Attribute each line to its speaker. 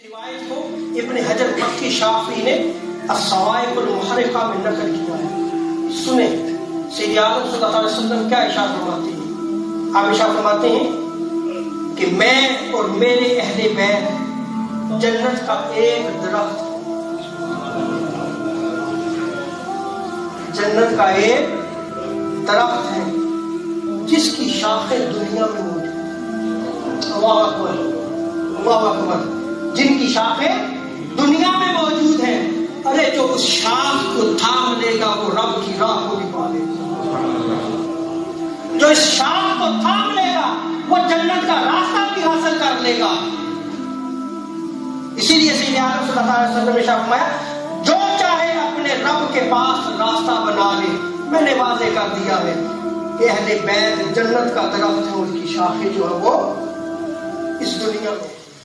Speaker 1: روایت کو ابن حجر مکی شافعی نے الصواعق المحرقہ میں نقل کیا ہے. سنیں سید عالم صلی اللہ علیہ وسلم کیا ارشاد فرماتے ہیں. آپ ارشاد فرماتے ہیں کہ میں اور میرے اہل بیت جنت کا ایک درخت، جنت کا ایک درخت ہے جس کی شاخیں دنیا میں موجود ہیں. اللہ اکبر، اللہ اکبر. جن کی شاخیں دنیا میں موجود ہیں. ارے جو اس شاخ کو تھام لے گا وہ رب کی راہ کو بھی پا لے گا. جو اس شاخ کو تھام لے گا وہ جنت کا راستہ بھی حاصل کر لے گا. اسی لیے سید عالم صلی اللہ علیہ وسلم نے فرمایا جو چاہے اپنے رب کے پاس راستہ بنا لے. میں نے واضح کر دیا ہے کہ اہل بیت جنت کا درخت ہے، ان کی شاخیں جو ہے وہ اس دنیا میں